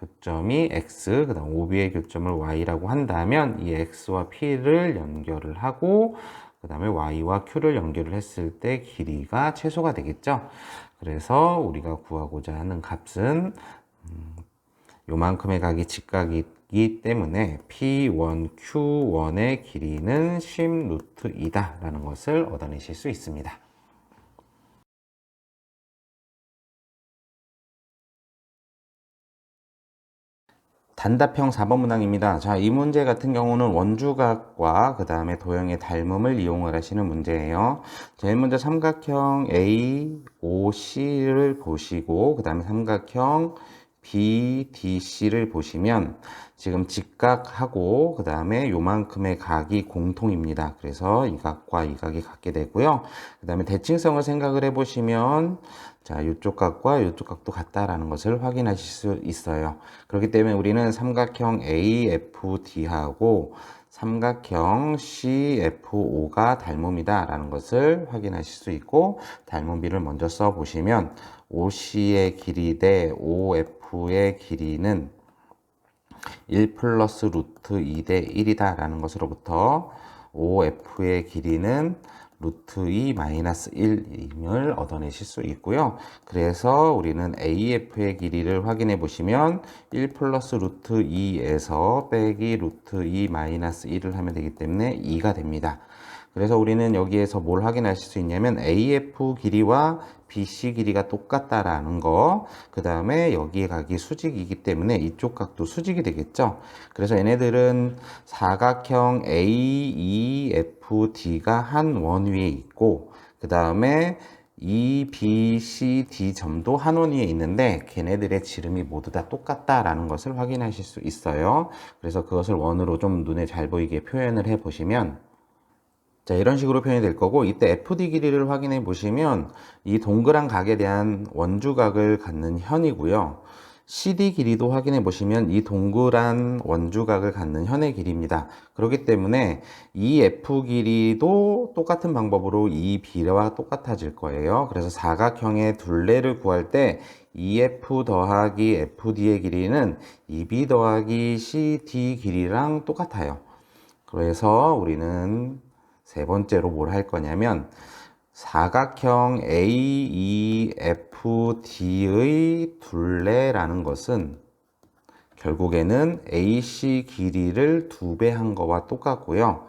교점이 X, 그 다음 OB의 교점을 Y라고 한다면 이 X와 P를 연결을 하고 그 다음에 Y와 Q를 연결을 했을 때 길이가 최소가 되겠죠. 그래서 우리가 구하고자 하는 값은 요만큼의 각이 직각이기 때문에 P1, Q1의 길이는 10 루트 2다 라는 것을 얻어내실 수 있습니다. 단답형 4번 문항입니다. 자, 이 문제 같은 경우는 원주각과 그 다음에 도형의 닮음을 이용을 하시는 문제예요. 제일 먼저 삼각형 AOC를 보시고 그 다음에 삼각형 BDC를 보시면 지금 직각하고 그 다음에 요만큼의 각이 공통입니다. 그래서 이 각과 이 각이 같게 되고요. 그 다음에 대칭성을 생각을 해보시면 자, 이쪽 각과 이쪽 각도 같다라는 것을 확인하실 수 있어요. 그렇기 때문에 우리는 삼각형 AFD하고 삼각형 CFO가 닮음이다 라는 것을 확인하실 수 있고 닮음비를 먼저 써보시면 OC의 길이 대 OF의 길이는 1 플러스 루트 2 대 1이다 라는 것으로부터 OF의 길이는 루트 2 마이너스 1임을 얻어내실 수 있고요. 그래서 우리는 AF의 길이를 확인해 보시면 1 플러스 루트 2에서 빼기 루트 2 마이너스 1을 하면 되기 때문에 2가 됩니다. 그래서 우리는 여기에서 뭘 확인하실 수 있냐면 AF 길이와 BC 길이가 똑같다라는 거, 그 다음에 여기에 각이 수직이기 때문에 이쪽 각도 수직이 되겠죠. 그래서 얘네들은 사각형 AEFD가 한 원 위에 있고, 그 다음에 E, B, C, D 점도 한 원 위에 있는데 걔네들의 지름이 모두 다 똑같다라는 것을 확인하실 수 있어요. 그래서 그것을 원으로 좀 눈에 잘 보이게 표현을 해 보시면, 자, 이런 식으로 표현이 될 거고, 이때 FD 길이를 확인해 보시면 이 동그란 각에 대한 원주각을 갖는 현이고요. CD 길이도 확인해 보시면 이 동그란 원주각을 갖는 현의 길이입니다. 그렇기 때문에 이 F 길이도 똑같은 방법으로 이 B와 똑같아질 거예요. 그래서 사각형의 둘레를 구할 때 EF 더하기 FD의 길이는 EB 더하기 CD 길이랑 똑같아요. 그래서 우리는 세 번째로 뭘 할 거냐면 사각형 AEFD의 둘레라는 것은 결국에는 AC 길이를 2배 한 거와 똑같고요.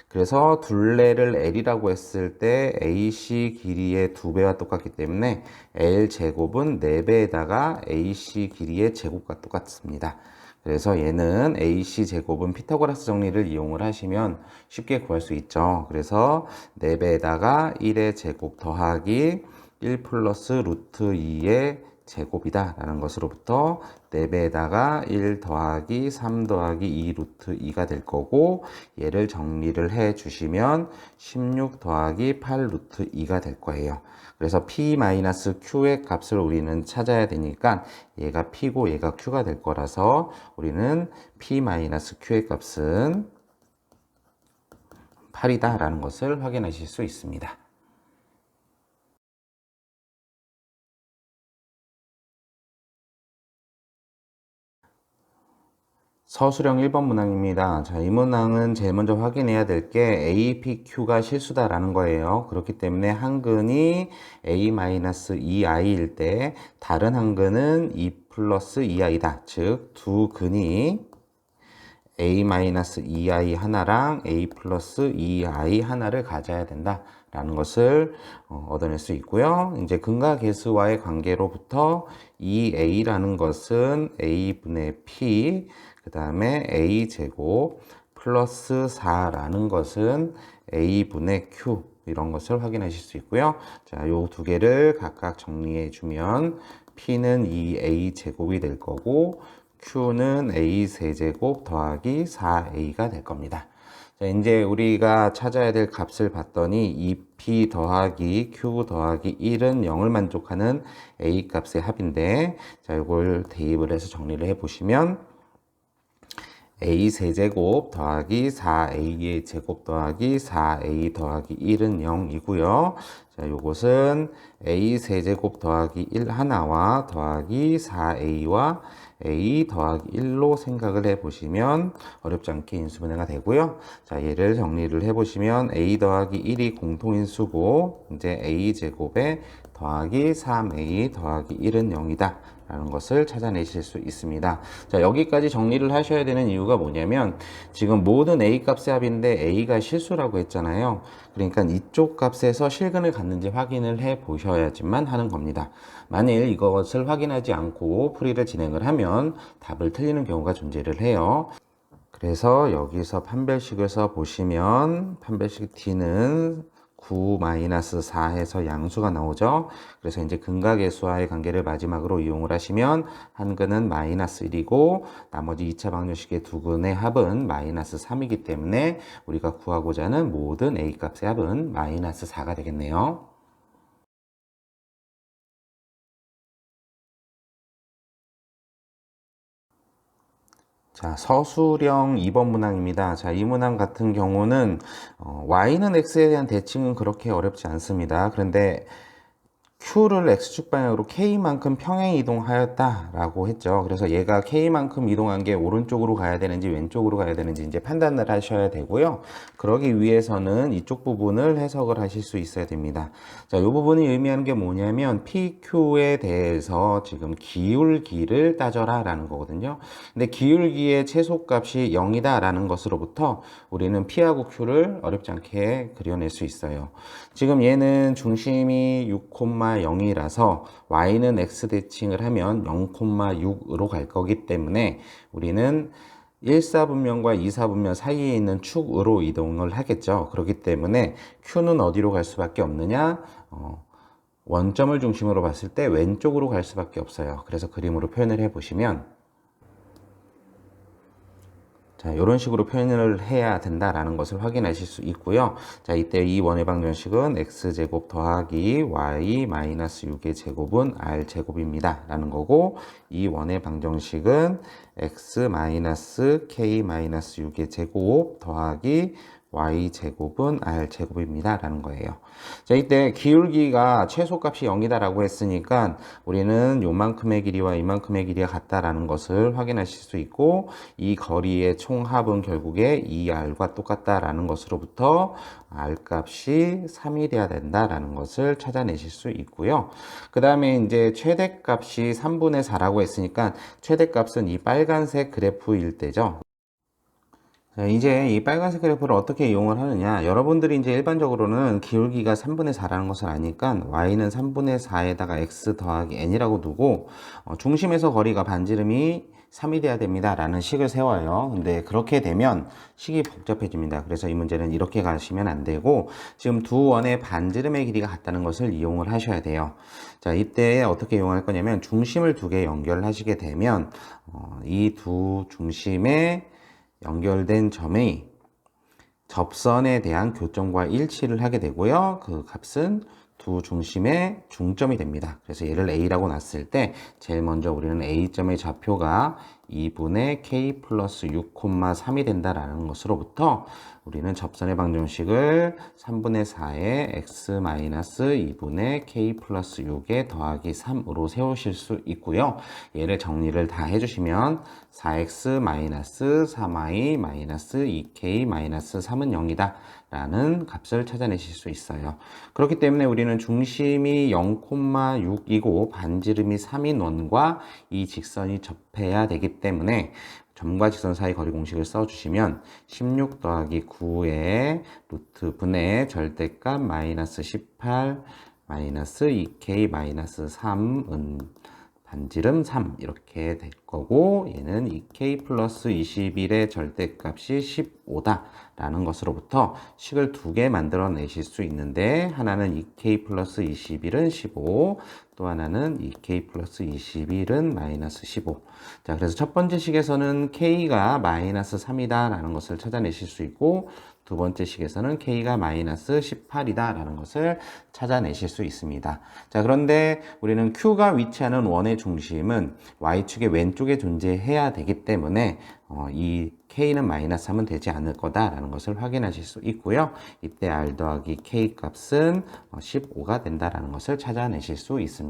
그래서 둘레를 L이라고 했을 때 AC 길이의 2배와 똑같기 때문에 L 제곱은 4배에다가 AC 길이의 제곱과 똑같습니다. 그래서 얘는 AC 제곱은 피타고라스 정리를 이용을 하시면 쉽게 구할 수 있죠. 그래서 4배에다가 1의 제곱 더하기 1 플러스 루트 2의 제곱이다 라는 것으로부터 4배에다가 1 더하기 3 더하기 2 루트 2가 될 거고, 얘를 정리를 해 주시면 16 더하기 8 루트 2가 될 거예요. 그래서 P-Q의 값을 우리는 찾아야 되니까 얘가 P고 얘가 Q가 될 거라서 우리는 P-Q의 값은 8이다 라는 것을 확인하실 수 있습니다. 서술형 1번 문항입니다. 자, 이 문항은 제일 먼저 확인해야 될 게 APQ가 실수다라는 거예요. 그렇기 때문에 한근이 A-2i일 때 다른 한근은 2 플러스 2i다. 즉, 두 근이 A-2i 하나랑 A 플러스 2i 하나를 가져야 된다 라는 것을 얻어낼 수 있고요. 이제 근과 계수와의 관계로부터 이 A라는 것은 A분의 P, 그 다음에 A 제곱 플러스 4라는 것은 A분의 Q, 이런 것을 확인하실 수 있고요. 자, 요 두 개를 각각 정리해 주면 P는 2A 제곱이 될 거고 Q는 A 세제곱 더하기 4A가 될 겁니다. 자, 이제 우리가 찾아야 될 값을 봤더니 2P 더하기 Q 더하기 1은 0을 만족하는 A 값의 합인데, 자, 이걸 대입을 해서 정리를 해 보시면 A 세제곱 더하기 4A의 제곱 더하기 4A 더하기 1은 0이고요. 자, 요것은 A 세제곱 더하기 1 하나와 더하기 4A와 A 더하기 1로 생각을 해보시면 어렵지 않게 인수분해가 되고요. 자, 얘를 정리를 해보시면 A 더하기 1이 공통인수고, 이제 A 제곱에 더하기 3A 더하기 1은 0이다 라는 것을 찾아내실 수 있습니다. 자, 여기까지 정리를 하셔야 되는 이유가 뭐냐면 지금 모든 A 값의 합인데 A가 실수라고 했잖아요. 그러니까 이쪽 값에서 실근을 갖는지 확인을 해 보셔야지만 하는 겁니다. 만일 이것을 확인하지 않고 풀이를 진행을 하면 답을 틀리는 경우가 존재를 해요. 그래서 여기서 판별식에서 보시면 판별식 D는 9-4 해서 양수가 나오죠. 그래서 이제 근각계수와의 관계를 마지막으로 이용을 하시면 한근은 마이너스 1이고 나머지 2차 방정식의 두 근의 합은 마이너스 3이기 때문에 우리가 구하고자 하는 모든 A 값의 합은 마이너스 4가 되겠네요. 자, 서술형 2번 문항입니다. 자, 이 문항 같은 경우는 Y는 X에 대한 대칭은 그렇게 어렵지 않습니다. 그런데 Q를 X축 방향으로 K만큼 평행 이동하였다 라고 했죠. 그래서 얘가 K만큼 이동한 게 오른쪽으로 가야 되는지 왼쪽으로 가야 되는지 이제 판단을 하셔야 되고요. 그러기 위해서는 이쪽 부분을 해석을 하실 수 있어야 됩니다. 자, 이 부분이 의미하는 게 뭐냐면 PQ에 대해서 지금 기울기를 따져라 라는 거거든요. 근데 기울기의 최소값이 0이다 라는 것으로부터 우리는 P하고 Q를 어렵지 않게 그려낼 수 있어요. 지금 얘는 중심이 6,0이라서 y는 x 대칭을 하면 0,6으로 갈 거기 때문에 우리는 1사분면과 2사분면 사이에 있는 축으로 이동을 하겠죠. 그렇기 때문에 q는 어디로 갈 수밖에 없느냐? 원점을 중심으로 봤을 때 왼쪽으로 갈 수밖에 없어요. 그래서 그림으로 표현을 해보시면 자, 이런 식으로 표현을 해야 된다라는 것을 확인하실 수 있고요. 자, 이때 이 원의 방정식은 x제곱 더하기 y 마이너스 6의 제곱은 r제곱입니다. 라는 거고, 이 원의 방정식은 x 마이너스 k 마이너스 6의 제곱 더하기 y제곱은 r제곱입니다. 라는 거예요. 자, 이때 기울기가 최소값이 0이다 라고 했으니까 우리는 요만큼의 길이와 이만큼의 길이가 같다라는 것을 확인하실 수 있고, 이 거리의 총합은 결국에 2r과 똑같다라는 것으로부터 r 값이 3이 돼야 된다라는 것을 찾아내실 수 있고요. 그 다음에 이제 최대값이 3분의 4라고 했으니까 최대값은 이 빨간색 그래프일 때죠. 자, 이제 이 빨간색 그래프를 어떻게 이용을 하느냐. 여러분들이 이제 일반적으로는 기울기가 3분의 4라는 것을 아니까 y는 3분의 4에다가 x 더하기 n이라고 두고 중심에서 거리가 반지름이 3이 돼야 됩니다 라는 식을 세워요. 근데 그렇게 되면 식이 복잡해집니다. 그래서 이 문제는 이렇게 가시면 안 되고 지금 두 원의 반지름의 길이가 같다는 것을 이용을 하셔야 돼요. 자, 이때 어떻게 이용할 거냐면 중심을 두 개 연결하시게 되면 이 두 중심의 연결된 점의 접선에 대한 교점과 일치를 하게 되고요. 그 값은 두 중심의 중점이 됩니다. 그래서 얘를 A라고 놨을 때 제일 먼저 우리는 A점의 좌표가 2분의 K 플러스 6,3이 된다라는 것으로부터 우리는 접선의 방정식을 3분의 4에 x 마이너스 2분의 k 플러스 6에 더하기 3으로 세우실 수 있고요. 얘를 정리를 다 해주시면 4x 마이너스 3y 마이너스 2k 마이너스 3은 0이다 라는 값을 찾아내실 수 있어요. 그렇기 때문에 우리는 중심이 0,6이고 반지름이 3인 원과 이 직선이 접해야 되기 때문에 점과 직선 사이 거리 공식을 써주시면 16 더하기 9의 루트 분의 절대값 마이너스 18 마이너스 2k 마이너스 3은 반지름 3 이렇게 될 거고 얘는 2k 플러스 21의 절대값이 15다 라는 것으로부터 식을 두 개 만들어 내실 수 있는데 하나는 2k 플러스 21은 15 또 하나는 2k 플러스 21은 마이너스 15. 자, 그래서 첫 번째 식에서는 k가 마이너스 3이다 라는 것을 찾아내실 수 있고 두 번째 식에서는 k가 마이너스 18이다 라는 것을 찾아내실 수 있습니다. 자, 그런데 우리는 q가 위치하는 원의 중심은 y축의 왼쪽에 존재해야 되기 때문에 이 k는 마이너스 3은 되지 않을 거다라는 것을 확인하실 수 있고요. 이때 r 더하기 k 값은 15가 된다라는 것을 찾아내실 수 있습니다.